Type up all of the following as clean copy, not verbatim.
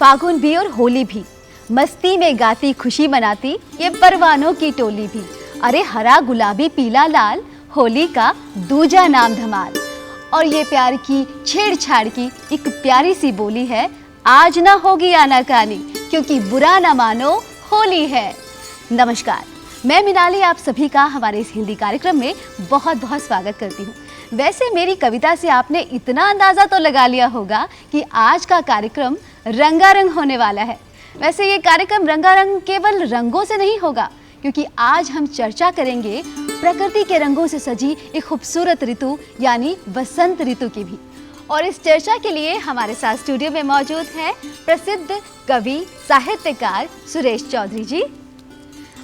फागुन भी और होली भी, मस्ती में गाती खुशी मनाती ये परवानों की टोली भी। अरे हरा गुलाबी पीला लाल, होली का दूजा नाम धमाल। और ये प्यार की छेड़छाड़ की एक प्यारी सी बोली है, आज ना होगी आनाकानी क्योंकि बुरा ना मानो होली है। नमस्कार, मैं मिनाली आप सभी का हमारे इस हिंदी कार्यक्रम में बहुत बहुत स्वागत करती हूँ। वैसे मेरी कविता से आपने इतना अंदाज़ा तो लगा लिया होगा कि आज का कार्यक्रम रंगारंग होने वाला है। वैसे ये कार्यक्रम रंगारंग केवल रंगों से नहीं होगा, क्योंकि आज हम चर्चा करेंगे प्रकृति के रंगों से सजी एक खूबसूरत ऋतु यानी वसंत ऋतु की भी। और इस चर्चा के लिए हमारे साथ स्टूडियो में मौजूद हैं प्रसिद्ध कवि साहित्यकार सुरेश चौधरी जी।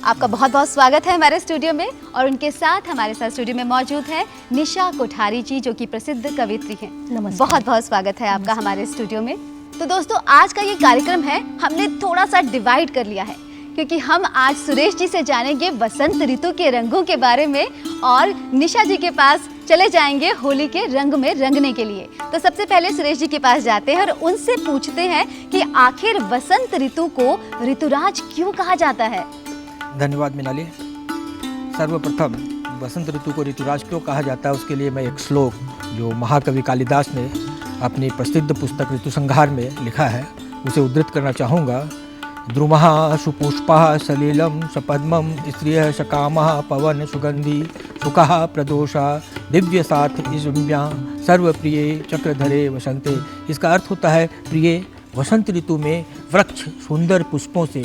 आपका बहुत बहुत स्वागत है हमारे स्टूडियो में। और उनके साथ हमारे साथ स्टूडियो में मौजूद है निशा कोठारी जी, जो कि प्रसिद्ध कवियत्री हैं। नमस्कार, बहुत बहुत स्वागत है आपका हमारे स्टूडियो में। तो दोस्तों, आज का ये कार्यक्रम है, हमने थोड़ा सा डिवाइड कर लिया है, क्योंकि हम आज सुरेश जी से जानेंगे वसंत ऋतु के रंगों के बारे में और निशा जी के पास चले जाएंगे होली के रंग में रंगने के लिए। तो सबसे पहले सुरेश जी के पास जाते हैं और उनसे पूछते हैं कि आखिर वसंत ऋतु को ऋतुराज क्यों कहा जाता है। धन्यवाद मिनाली। सर्वप्रथम वसंत ऋतु को ऋतुराज क्यों कहा जाता है, उसके लिए मैं एक श्लोक जो महाकवि कालिदास ने अपनी प्रसिद्ध पुस्तक ऋतुसंहार में लिखा है उसे उद्धृत करना चाहूँगा। द्रुमः सुपुष्पः सलिलं सपद्मं स्त्रियः सकामः पवन सुगंधी सुखः प्रदोषा दिव्य साथ इज्म्या सर्वप्रिय चक्रधरे वसंते। इसका अर्थ होता है, प्रिय वसंत ऋतु में वृक्ष सुंदर पुष्पों से,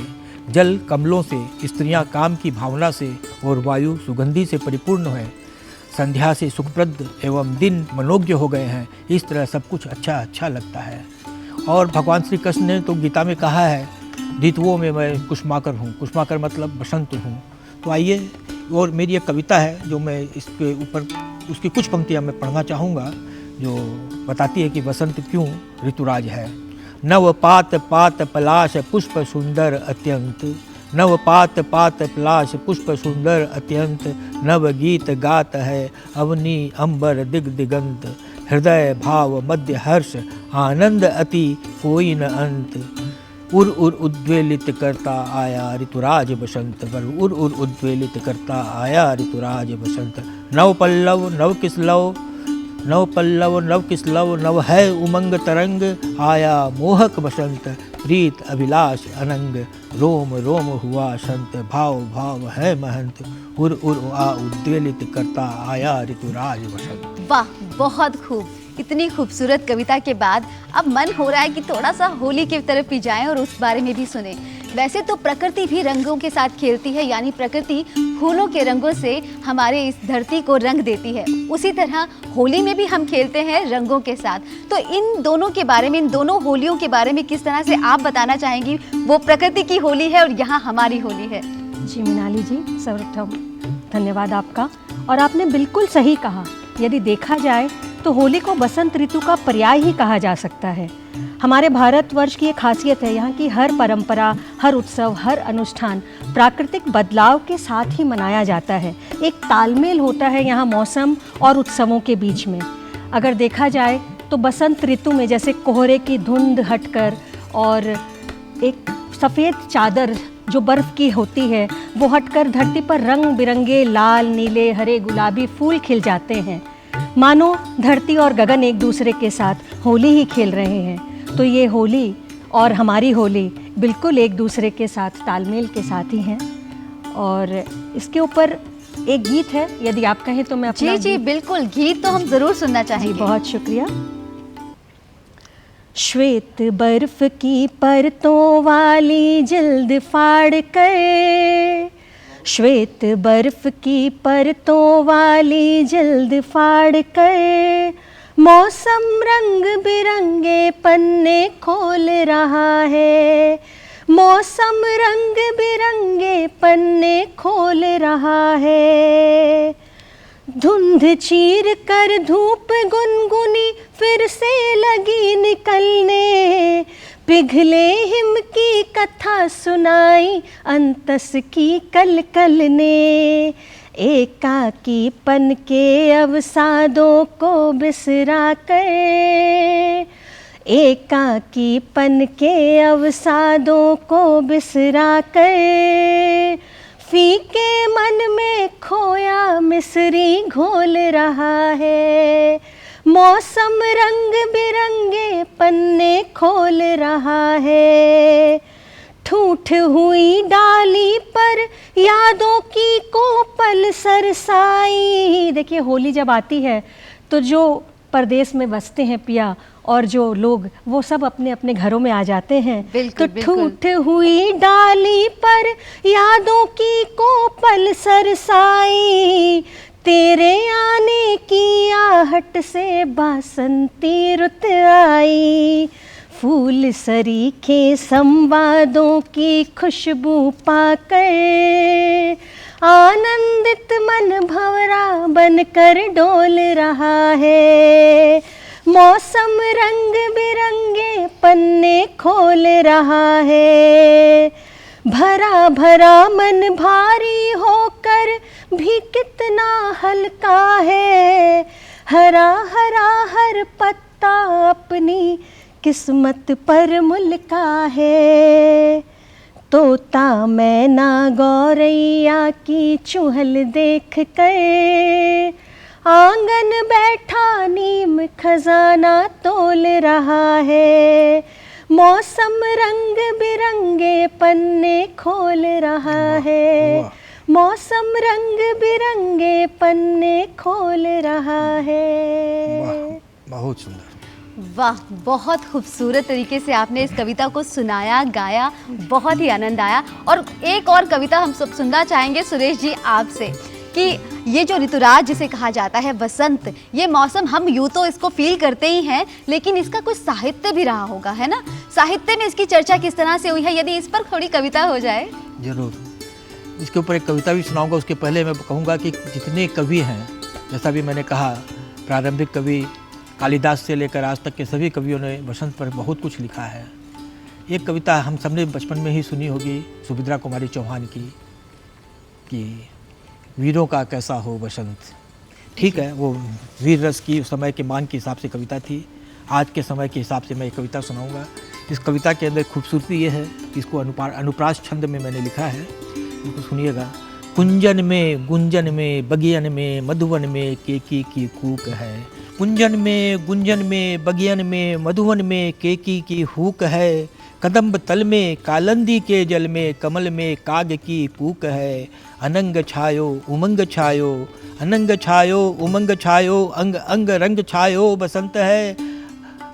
जल कमलों से, स्त्रियां काम की भावना से और वायु सुगंधी से परिपूर्ण है। संध्या से सुखप्रद एवं दिन मनोज्ञ हो गए हैं। इस तरह सब कुछ अच्छा लगता है। और भगवान श्री कृष्ण ने तो गीता में कहा है, ऋतुओं में मैं कुसुमाकर हूँ। कुसुमाकर मतलब बसंत हूँ। तो आइए, और मेरी एक कविता है जो मैं इसके ऊपर उसकी कुछ पंक्तियाँ मैं पढ़ना चाहूँगा, जो बताती है कि वसंत क्यों ऋतुराज है। नव पात पात पलाश पुष्प सुंदर अत्यंत, नव पात पात पलाश पुष्प सुंदर अत्यंत, नव गीत गात है अवनी अंबर दिग दिगंत, हृदय भाव मध्य हर्ष आनंद अति कोई न अंत, उर उर उद्वेलित करता आया ऋतुराज बसंत, उर उर उद्वेलित करता आया ऋतुराज बसंत। नव पल्लव नव किसलव, नव पल्लव नव किसलव, नव है उमंग तरंग, आया मोहक बसंत, प्रीत अभिलाष अनंग, रोम रोम हुआ संत, भाव भाव है महंत, उर उर आ उद्वेलित करता आया ऋतुराज बसंत। वाह, बहुत खूब। इतनी खूबसूरत कविता के बाद अब मन हो रहा है कि थोड़ा सा होली की तरफ भी जाएं और उस बारे में भी सुने। वैसे तो प्रकृति भी रंगों के साथ खेलती है, यानी प्रकृति फूलों के रंगों से हमारे इस धरती को रंग देती है। उसी तरह होली में भी हम खेलते हैं रंगों के साथ। तो इन दोनों के बारे में, इन दोनों होलियों के बारे में किस तरह से आप बताना चाहेंगी? वो प्रकृति की होली है और यहाँ हमारी होली है। जी मिनाली जी, सर्वप्रथम धन्यवाद आपका। और आपने बिल्कुल सही कहा, यदि देखा जाए तो होली को बसंत ऋतु का पर्याय ही कहा जा सकता है। हमारे भारतवर्ष की एक खासियत है, यहाँ की हर परंपरा, हर उत्सव, हर अनुष्ठान प्राकृतिक बदलाव के साथ ही मनाया जाता है। एक तालमेल होता है यहाँ मौसम और उत्सवों के बीच में। अगर देखा जाए तो बसंत ऋतु में जैसे कोहरे की धुंध हटकर और एक सफ़ेद चादर जो बर्फ़ की होती है वो हटकर धरती पर रंग बिरंगे लाल नीले हरे गुलाबी फूल खिल जाते हैं, मानो धरती और गगन एक दूसरे के साथ होली ही खेल रहे हैं। तो ये होली और हमारी होली बिल्कुल एक दूसरे के साथ तालमेल के साथ ही हैं। और इसके ऊपर एक गीत है, यदि आप कहें तो मैं अपना जी बिल्कुल, गीत तो हम ज़रूर सुनना चाहेंगे। बहुत शुक्रिया। श्वेत बर्फ की परतों वाली जल्द फाड़ कर, श्वेत बर्फ की परतों वाली जल्द फाड़ कर, मौसम रंग बिरंगे पन्ने खोल रहा है, मौसम रंग बिरंगे पन्ने खोल रहा है। धुंध चीर कर धूप गुनगुनी फिर से लगी निकलने, पिघले हिम की कथा सुनाई अंतस की कल कल ने, एकाकीपन के अवसादों को बिसरा कर, एकाकीपन के अवसादों को बिसरा कर फीके मन में खोया मिसरी घोल रहा है। मौसम रंग बिरंगे पन्ने खोल रहा है। ठूठ हुई डाली पर यादों की कोपल सरसाई। देखिए होली जब आती है तो जो परदेश में बसते हैं पिया और जो लोग वो सब अपने अपने घरों में आ जाते हैं। बिल्कुल, तो बिल्कुल। ठूठ हुई डाली पर यादों की कोपल सरसाई। तेरे आने की आहट से बासंती रुत आई। फूल सरीखे संवादों की खुशबू पाकर आनंदित मन भंवरा बनकर डोल रहा है। मौसम रंग बिरंगे पन्ने खोल रहा है। भरा भरा मन भारी होकर भी कितना हल्का है। हरा हरा हर पत्ता अपनी किस्मत पर मुल्का है। तोता मैना गौरैया की चुहल देख कर आंगन बैठा नीम खजाना तोल रहा है। मौसम रंग बिरंगे पन्ने खोल रहा है। मौसम रंग बिरंगे पन्ने खोल रहा है। बहुत सुंदर। वाह, बहुत खूबसूरत तरीके से आपने इस कविता को सुनाया, गाया, बहुत ही आनंद आया। और एक और कविता हम सब सुनना चाहेंगे सुरेश जी आपसे कि ये जो ऋतुराज जिसे कहा जाता है, बसंत, ये मौसम हम यूँ तो इसको फील करते ही हैं, लेकिन इसका कुछ साहित्य भी रहा होगा, है ना? साहित्य में इसकी चर्चा किस तरह से हुई है, यदि इस पर थोड़ी कविता हो जाए। जरूर, इसके ऊपर एक कविता भी सुनाऊंगा। उसके पहले मैं कहूँगा कि जितने कवि हैं, जैसा भी मैंने कहा, प्रारंभिक कवि कालिदास से लेकर आज तक के सभी कवियों ने बसंत पर बहुत कुछ लिखा है। एक कविता हम सबने बचपन में ही सुनी होगी, सुभद्रा कुमारी चौहान की, कि वीरों का कैसा हो बसंत। ठीक है, वो वीर रस की उस समय के मांग के हिसाब से कविता थी। आज के समय के हिसाब से मैं एक कविता सुनाऊंगा। इस कविता के अंदर खूबसूरती ये है कि इसको अनुप्रास छंद में मैंने लिखा है। इसको सुनिएगा। कुंजन में गुंजन में बगियन में मधुवन में केकी की कूक है। कुंजन में गुंजन में बगियन में मधुवन में केकी की हूक है। कदम्ब तल में कालंदी के जल में कमल में काग की पूक है। अनंग छायो उमंग छायो, अनंग छायो उमंग छायो, अंग अंग रंग छायो बसंत है।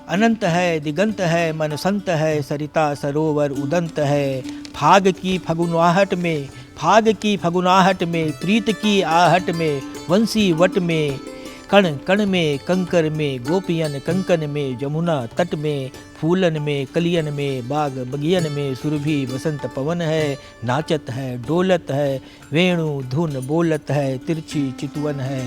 अनंत है दिगंत है मन संत है, सरिता सरोवर उदंत है। फाग की फगुनाहट में, फाग की फगुनाहट में, प्रीत की आहट में, वंशी वट में, कण कण में कंकर में, गोपियन कंकन में, जमुना तट में, फूलन में कलियन में, बाग बगियन में, सुरभि बसंत पवन है। नाचत है डोलत है, वेणु धुन बोलत है, तिरछी चितवन है।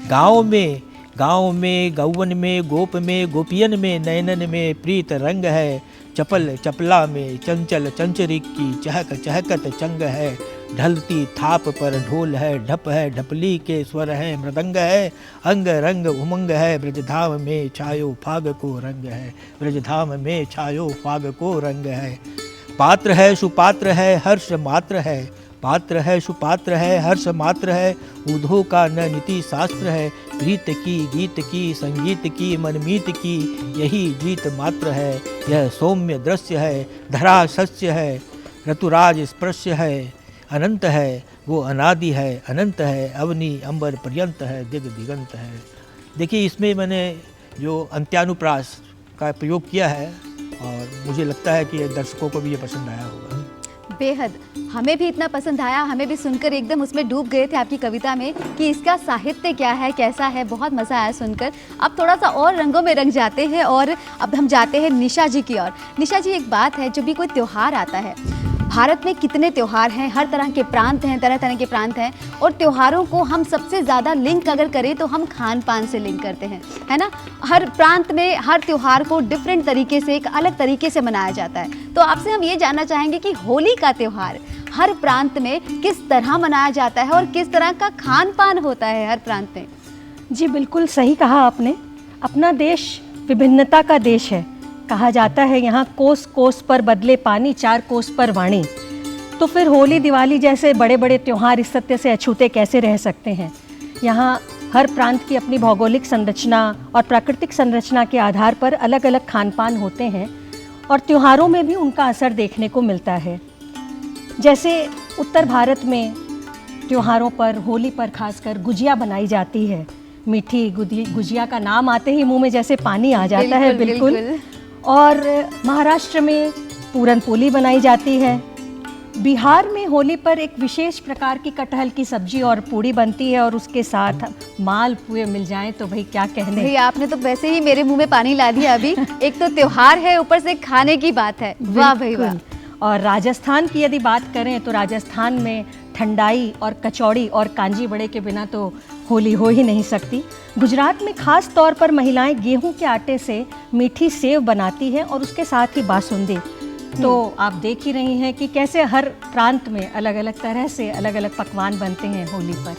गाँव में गौवन में, गोप में गोपियन में, नयनन में प्रीत रंग है। चपल चपला में चंचल चंचरी की चहक चहकत चंग है। ढलती थाप पर ढोल है, ढप है ढपली के स्वर है, मृदंग है। अंग रंग उमंग है, ब्रजधाम में छायो फाग को रंग है। ब्रजधाम में छायो फाग को रंग है। पात्र है सुपात्र है, हर्ष मात्र है। पात्र है सुपात्र है, हर्ष मात्र है। उधो का न नीति शास्त्र है। प्रीत की गीत की संगीत की मनमीत की, यही गीत मात्र है। यह सौम्य दृश्य है, धरा सस्य है, ऋतुराज स्पर्श है। अनंत है वो अनादि है, अनंत है अवनी अंबर पर्यंत है, दिग दिगंत है। देखिए, इसमें मैंने जो अंत्यानुप्रास का प्रयोग किया है और मुझे लगता है कि दर्शकों को भी ये पसंद आया होगा। बेहद, हमें भी इतना पसंद आया, हमें भी सुनकर एकदम उसमें डूब गए थे आपकी कविता में कि इसका साहित्य क्या है, कैसा है। बहुत मज़ा आया सुनकर। अब थोड़ा सा और रंगों में रंग जाते हैं और अब हम जाते हैं निशा जी की ओर। निशा जी, एक बात है, जब भी कोई त्यौहार आता है, भारत में कितने त्यौहार हैं, हर तरह के प्रांत हैं, तरह तरह के प्रांत हैं, और त्योहारों को हम सबसे ज़्यादा लिंक अगर करें तो हम खान पान से लिंक करते हैं, है ना? हर प्रांत में हर त्यौहार को डिफरेंट तरीके से, एक अलग तरीके से मनाया जाता है। तो आपसे हम ये जानना चाहेंगे कि होली का त्यौहार हर प्रांत में किस तरह मनाया जाता है और किस तरह का खान पान होता है हर प्रांत में। जी बिल्कुल सही कहा आपने। अपना देश विभिन्नता का देश है, कहा जाता है यहाँ कोस कोस पर बदले पानी, 4 कोस पर वाणी। तो फिर होली दिवाली जैसे बड़े बड़े त्यौहार इस सत्य से अछूते कैसे रह सकते हैं। यहाँ हर प्रांत की अपनी भौगोलिक संरचना और प्राकृतिक संरचना के आधार पर अलग अलग खान पान होते हैं और त्योहारों में भी उनका असर देखने को मिलता है। जैसे उत्तर भारत में त्योहारों पर, होली पर खासकर गुजिया बनाई जाती है। मीठी गुजिया का नाम आते ही मुंह में जैसे पानी आ जाता है, बिल्कुल। और महाराष्ट्र में पूरन पोली बनाई जाती है। बिहार में होली पर एक विशेष प्रकार की कटहल की सब्जी और पूड़ी बनती है और उसके साथ मालपुए मिल जाएं तो भाई क्या कहने। भाई आपने तो वैसे ही मेरे मुंह में पानी ला दिया अभी। एक तो त्योहार है, ऊपर से खाने की बात है। वाह भाई वाह। और राजस्थान की यदि बात करें तो राजस्थान में ठंडाई और कचौड़ी और कांजी बड़े के बिना तो होली हो ही नहीं सकती। गुजरात में खास तौर पर महिलाएं गेहूं के आटे से मीठी सेव बनाती हैं और उसके साथ ही बासुंदी। तो आप देख ही रही हैं कि कैसे हर प्रांत में अलग अलग तरह से अलग अलग पकवान बनते हैं होली पर।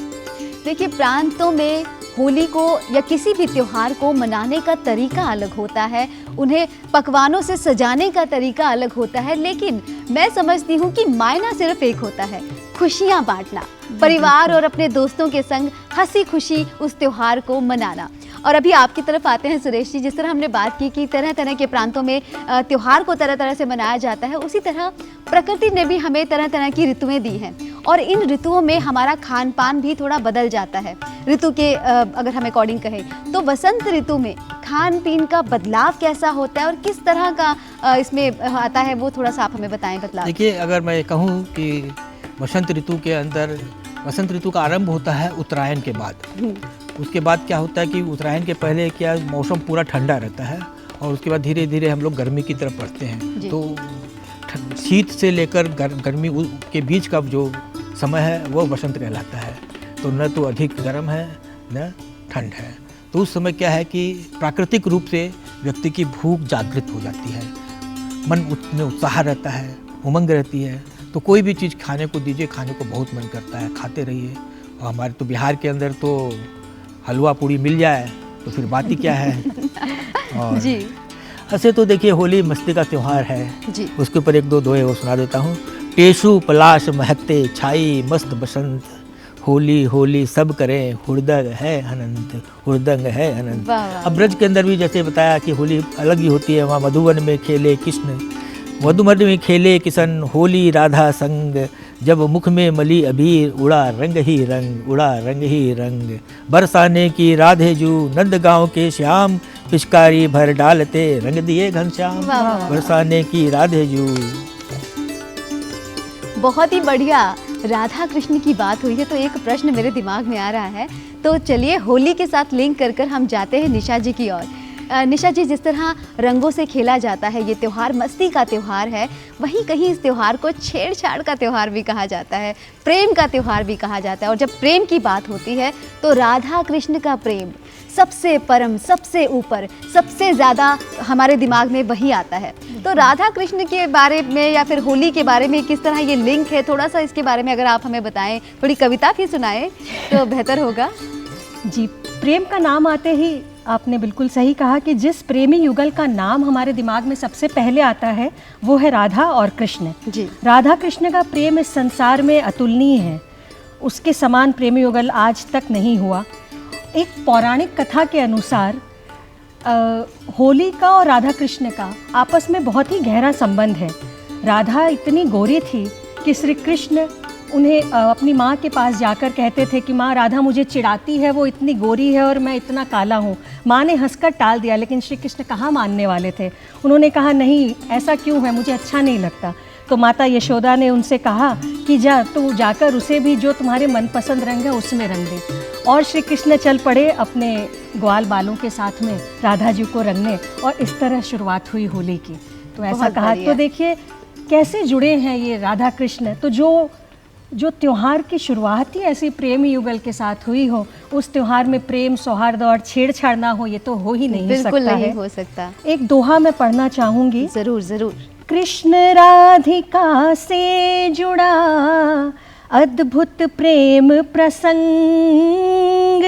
देखिए, प्रांतों में होली को या किसी भी त्योहार को मनाने का तरीका अलग होता है, उन्हें पकवानों से सजाने का तरीका अलग होता है, लेकिन मैं समझती हूँ कि मायना सिर्फ एक होता है, खुशियाँ बांटना, परिवार और अपने दोस्तों के संग हंसी खुशी उस त्योहार को मनाना। और अभी आपकी तरफ आते हैं सुरेश जी। जिस तरह हमने बात की कि तरह तरह के प्रांतों में त्योहार को तरह तरह से मनाया जाता है, उसी तरह प्रकृति ने भी हमें तरह तरह की ऋतुएं दी हैं और इन ऋतुओं में हमारा खान पान भी थोड़ा बदल जाता है। ऋतु के अगर हम अकॉर्डिंग कहें तो वसंत ऋतु में खान पीन का बदलाव कैसा होता है और किस तरह का इसमें आता है, वो थोड़ा सा आप हमें बताएं बदलाव। देखिए, अगर मैं कहूँ कि वसंत ऋतु के अंदर, वसंत ऋतु का आरंभ होता है उत्तरायण के बाद। उसके बाद क्या होता है कि उत्तरायण के पहले क्या मौसम पूरा ठंडा रहता है और उसके बाद धीरे धीरे हम लोग गर्मी की तरफ बढ़ते हैं। तो शीत से लेकर गर्मी के बीच का जो समय है वो वसंत कहलाता है। तो न तो अधिक गर्म है न ठंड है। तो उस समय क्या है कि प्राकृतिक रूप से व्यक्ति की भूख जागृत हो जाती है, मन में उत्साह रहता है, उमंग रहती है। तो कोई भी चीज़ खाने को दीजिए, खाने को बहुत मन करता है, खाते रहिए। और हमारे तो बिहार के अंदर तो हलवा पूड़ी मिल जाए तो फिर बात ही क्या है। और जी, ऐसे तो देखिए होली मस्ती का त्यौहार है जी। उसके ऊपर एक दो दोहे वो सुना देता हूँ। टेसु पलाश महकते छाई मस्त बसंत, होली होली सब करें हुड़दंग है अनंत, हुड़दंग है अनंत। वाह वाह। अब ब्रज के अंदर भी जैसे बताया कि होली अलग ही होती है। वहाँ मधुवन में खेले कृष्ण, मधुमन में खेले किशन, होली राधा संग, जब मुख में मली अबीर, उड़ा रंग ही रंग, उड़ा रंग ही रंग। बरसाने की राधे जू, नंद गाँव के श्याम, पिचकारी भर डालते रंग दिए घनश्याम। वाह वाह। बरसाने की राधे जू। बहुत ही बढ़िया। राधा कृष्ण की बात हुई है तो एक प्रश्न मेरे दिमाग में आ रहा है, तो चलिए होली के साथ लिंक कर कर हम जाते हैं निशा जी की ओर। निशा जी, जिस तरह रंगों से खेला जाता है, ये त्यौहार मस्ती का त्यौहार है, वहीं कहीं इस त्यौहार को छेड़छाड़ का त्यौहार भी कहा जाता है, प्रेम का त्यौहार भी कहा जाता है। और जब प्रेम की बात होती है तो राधा कृष्ण का प्रेम सबसे परम, सबसे ऊपर, सबसे ज़्यादा हमारे दिमाग में वही आता है। तो राधा कृष्ण के बारे में या फिर होली के बारे में किस तरह ये लिंक है, थोड़ा सा इसके बारे में अगर आप हमें बताएं, थोड़ी कविता भी सुनाएं तो बेहतर होगा। जी, प्रेम का नाम आते ही आपने बिल्कुल सही कहा कि जिस प्रेमी युगल का नाम हमारे दिमाग में सबसे पहले आता है वो है राधा और कृष्ण जी। राधा कृष्ण का प्रेम इस संसार में अतुलनीय है। उसके समान प्रेमी युगल आज तक नहीं हुआ। एक पौराणिक कथा के अनुसार होली का और राधा कृष्ण का आपस में बहुत ही गहरा संबंध है। राधा इतनी गोरी थी कि श्री कृष्ण उन्हें अपनी माँ के पास जाकर कहते थे कि माँ, राधा मुझे चिढ़ाती है, वो इतनी गोरी है और मैं इतना काला हूँ। माँ ने हंसकर टाल दिया, लेकिन श्री कृष्ण कहाँ मानने वाले थे। उन्होंने कहा, नहीं, ऐसा क्यों है, मुझे अच्छा नहीं लगता। तो माता यशोदा ने उनसे कहा कि तू जाकर उसे भी जो तुम्हारे मनपसंद रंग है उसमें रंग दे। और श्री कृष्ण चल पड़े अपने ग्वाल बालों के साथ में राधा जी को रंगने, और इस तरह शुरुआत हुई होली की। तो ऐसा कहा। तो देखिए कैसे जुड़े हैं ये राधा कृष्ण। तो जो त्यौहार की शुरुआत ही ऐसी प्रेमी युगल के साथ हुई हो, उस त्यौहार में प्रेम, सौहार्द और छेड़छाड़ ना हो, ये तो हो ही नहीं सकता है। बिल्कुल नहीं हो सकता। एक दोहा मैं पढ़ना चाहूँगी। जरूर जरूर। कृष्ण राधिका से जुड़ा अद्भुत प्रेम प्रसंग,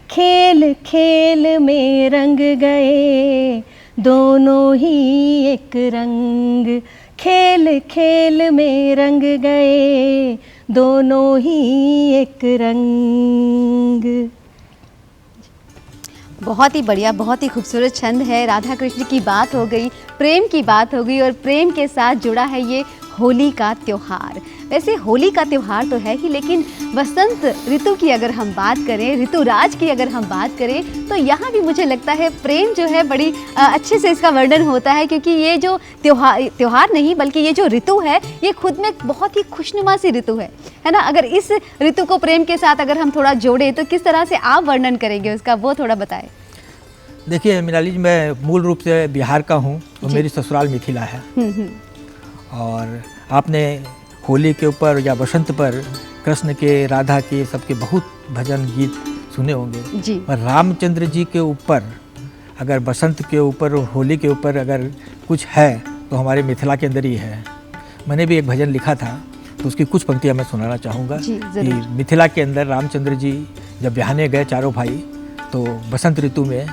खेल खेल में रंग गए दोनों ही एक रंग, खेल खेल में रंग गए दोनों ही एक रंग। बहुत ही बढ़िया, बहुत ही खूबसूरत छंद है। राधा कृष्ण की बात हो गई, प्रेम की बात हो गई और प्रेम के साथ जुड़ा है ये होली का त्यौहार। वैसे होली का त्यौहार तो है ही, लेकिन वसंत ऋतु की अगर हम बात करें, ऋतुराज की अगर हम बात करें, तो यहाँ भी मुझे लगता है प्रेम जो है बड़ी अच्छे से इसका वर्णन होता है, क्योंकि ये जो त्यौहार नहीं बल्कि ये जो ऋतु है ये खुद में बहुत ही खुशनुमा सी ऋतु है ना। अगर इस ऋतु को प्रेम के साथ अगर हम थोड़ा जोड़ें तो किस तरह से आप वर्णन करेंगे उसका, वो थोड़ा बताएं। देखिए मीनाली जी, मैं मूल रूप से बिहार का हूँ और मेरी ससुराल मिथिला है। और आपने होली के ऊपर या बसंत पर कृष्ण के, राधा के, सबके बहुत भजन गीत सुने होंगे जी। पर रामचंद्र जी के ऊपर अगर बसंत के ऊपर, होली के ऊपर अगर कुछ है तो हमारे मिथिला के अंदर ही है। मैंने भी एक भजन लिखा था तो उसकी कुछ पंक्तियाँ मैं सुनाना चाहूँगा कि मिथिला के अंदर रामचंद्र जी जब ब्याहने गए चारों भाई, तो बसंत ऋतु में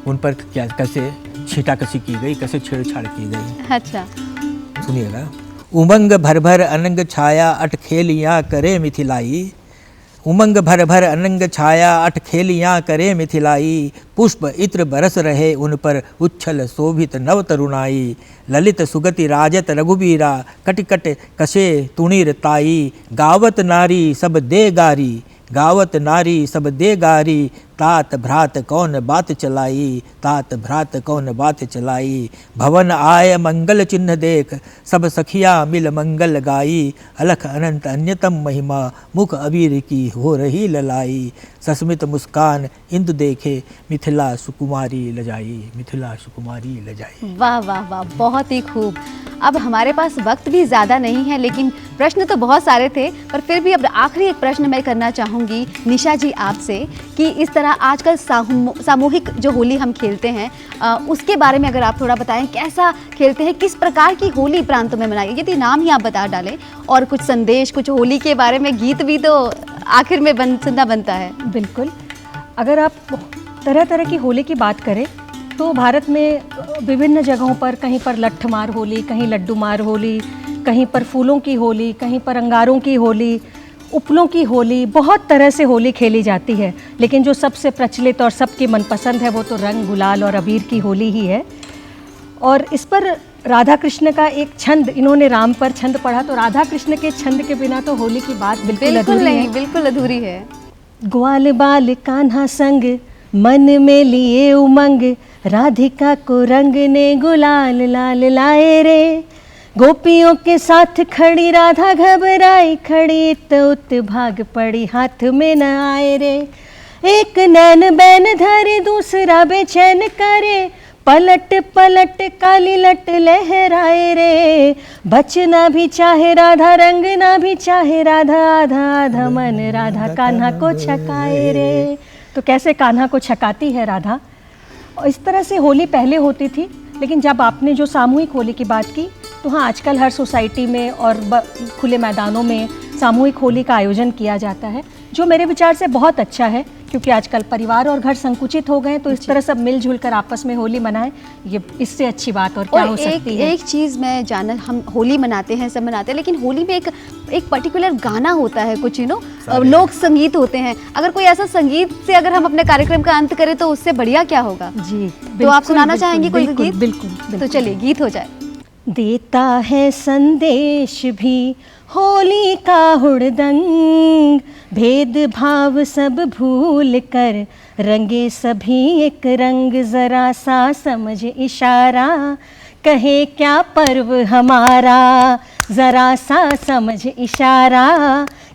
उन पर क्या कैसे छींटाकशी की गई, कैसे छेड़छाड़ की गई। अच्छा, सुनिएगा। उमंग भर भर अनंग छाया अट खेलियाँ करे मिथिलाई, उमंग भर भर अनंग छाया अट खेलियाँ करे मिथिलाई, पुष्प इत्र बरस रहे उन पर उच्छल शोभित नव तरुणाई, ललित सुगति राजत रघुबीरा कट कट कसे तुणीर ताई, गावत नारी सब दे गारी, गावत नारी सब दे गारी, तात भ्रात कौन बात चलाई, तात भ्रात कौन बात चलाई, भवन आय मंगल चिन्ह देख सब सखिया मिल मंगल गाई, अलख अनंत अन्यतम महिमा मुख अबीर की हो रही ललाई, सस्मित मुस्कान इंदु देखे मिथिला सुकुमारी लजाई, मिथिला सुकुमारी लजाई। वाह वाह वाह, बहुत ही खूब। अब हमारे पास वक्त भी ज़्यादा नहीं है, लेकिन प्रश्न तो बहुत सारे थे, पर फिर भी अब आखिरी एक प्रश्न मैं करना चाहूँगी निशा जी आपसे कि इस तरह आजकल सामूहिक जो होली हम खेलते हैं उसके बारे में अगर आप थोड़ा बताएं, कैसा खेलते हैं, किस प्रकार की होली प्रांतों में मनाई, यदि नाम ही आप बता डालें, और कुछ संदेश, कुछ होली के बारे में गीत भी तो आखिर में सुनना बनता है। बिल्कुल, अगर आप तरह तरह की होली की बात करें तो भारत में विभिन्न जगहों पर, कहीं पर लट्ठमार होली, कहीं लड्डू मार होली, कहीं पर फूलों की होली, कहीं पर अंगारों की होली, उपलों की होली, बहुत तरह से होली खेली जाती है। लेकिन जो सबसे प्रचलित और सबकी मनपसंद है वो तो रंग, गुलाल और अबीर की होली ही है। और इस पर राधा कृष्ण का एक छंद, इन्होंने राम पर छंद पढ़ा, तो राधा कृष्ण के छंद के बिना तो होली की बात बिल्कुल अधूरी है। ग्वाल बाल कान्हा संग मन में लिए उमंग, राधिका को रंग ने गुलाल लाल लाए रे, गोपियों के साथ खड़ी राधा घबराई खड़ी, इत उत भाग पड़ी हाथ में न आए रे, एक नैन बैन धरे दूसरा बेचैन करे, पलट पलट काली लट लहराए रे, बचना भी चाहे राधा रंगना भी चाहे राधा, आधा आधा मन राधा कान्हा को छकाए रे। तो कैसे कान्हा को छकाती है राधा। और इस तरह से होली पहले होती थी, लेकिन जब आपने जो सामूहिक होली की बात की, तो हाँ, आजकल हर सोसाइटी में और खुले मैदानों में सामूहिक होली का आयोजन किया जाता है, जो मेरे विचार से बहुत अच्छा है, क्योंकि आजकल परिवार और घर संकुचित हो गए, तो इस तरह सब मिलजुल कर आपस में होली मनाएं, ये इससे अच्छी बात और क्या हो सकती है। एक चीज़ मैं जानना, हम होली मनाते हैं, सब मनाते हैं, लेकिन होली में एक पर्टिकुलर गाना होता है, कुछ लोक संगीत होते हैं। अगर कोई ऐसा संगीत से अगर हम अपने कार्यक्रम का अंत करें तो उससे बढ़िया क्या होगा जी। तो आप सुनाना चाहेंगे कोई गीत? बिल्कुल। तो चलिए गीत हो जाए। देता है संदेश भी होली का हुड़दंग, भेदभाव सब भूल कर रंगे सभी एक रंग, जरा सा समझ इशारा कहे क्या पर्व हमारा, जरा सा समझ इशारा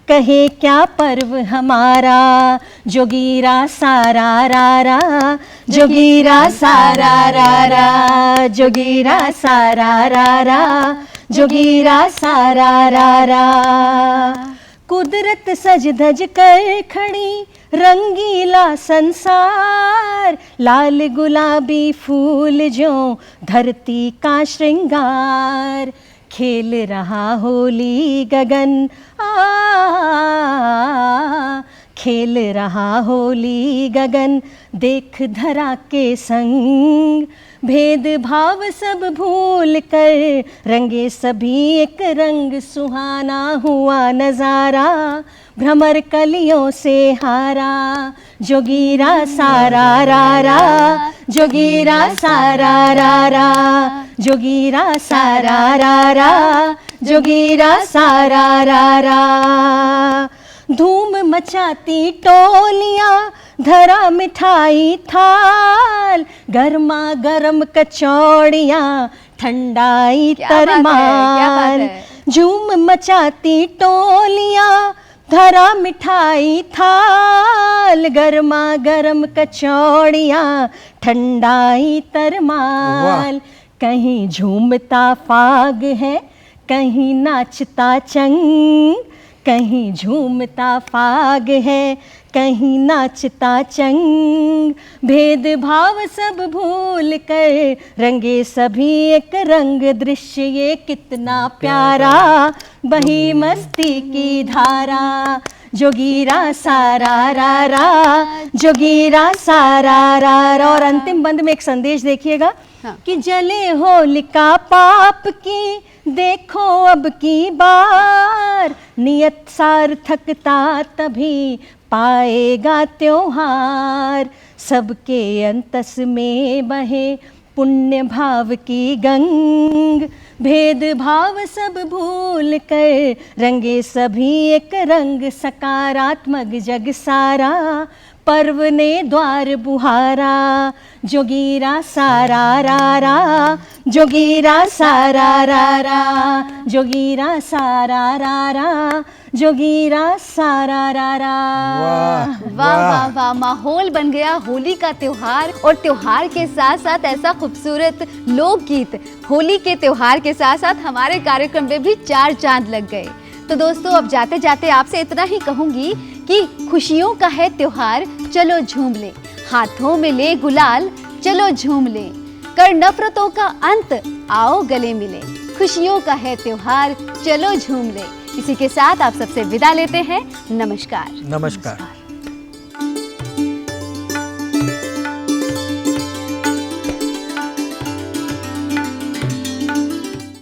कहे क्या पर्व हमारा, जोगीरा सारा रा रा, जोगीरा सारा रा रा, जोगीरा सारा रा रा, जोगीरा सारा रा रा। कुदरत सज धज कर खड़ी रंगीला संसार, लाल गुलाबी फूल जो धरती का श्रृंगार, खेल रहा होली गगन खेल रहा होली गगन देख धरा के संग, भेदभाव सब भूल कर रंगे सभी एक रंग, सुहाना हुआ नजारा भ्रमर कलियों से हारा, जोगीरा सारा रा रा, जोगीरा सारा रा रा, जोगीरा सारा रा रा, जोगीरा सारा रा रा। धूम मचाती टोलियां धरा मिठाई थाल, गर्मा गर्म कचौड़ियां ठंडाई तरमाल, झूम मचाती टोलियां धरा मिठाई थाल, गर्मा गर्म कचौड़ियां ठंडाई तरमाल। कहीं झूमता फाग है कहीं नाचता चंग, कहीं झूमता फाग है कहीं नाचता चंग, भेदभाव सब भूल कर रंगे सभी एक रंग, दृश्य ये कितना प्यारा बही मस्ती की धारा, जोगीरा सारा रा रा, जोगीरा सारा रा रा। और अंतिम बंद में एक संदेश देखिएगा कि जले होलिका पाप की देखो अब की बार, नियत सार्थकता तभी पाएगा त्योहार, सबके अंतस में बहे पुण्य भाव की गंग, भेदभाव सब भूल कर रंगे सभी एक रंग, सकारात्मक जग सारा पर्व ने द्वार बुहारा, जोगीरा सारा रा रा, जोगीरा सारा रा रा, जोगीरा सारा रा रा, जोगीरा सारा रा रा। वाह वाह वाह, माहौल बन गया होली का त्योहार, और त्योहार के साथ साथ ऐसा खूबसूरत लोकगीत। होली के त्योहार के साथ साथ हमारे कार्यक्रम में भी 4 चांद लग गए। तो दोस्तों, अब जाते जाते आपसे इतना ही कहूंगी कि खुशियों का है त्योहार, चलो झूम ले, हाथों में ले गुलाल, चलो झूम ले, कर नफरतों का अंत, आओ गले मिले, खुशियों का है त्योहार, चलो झूम ले। इसी के साथ आप सबसे विदा लेते हैं। नमस्कार। नमस्कार।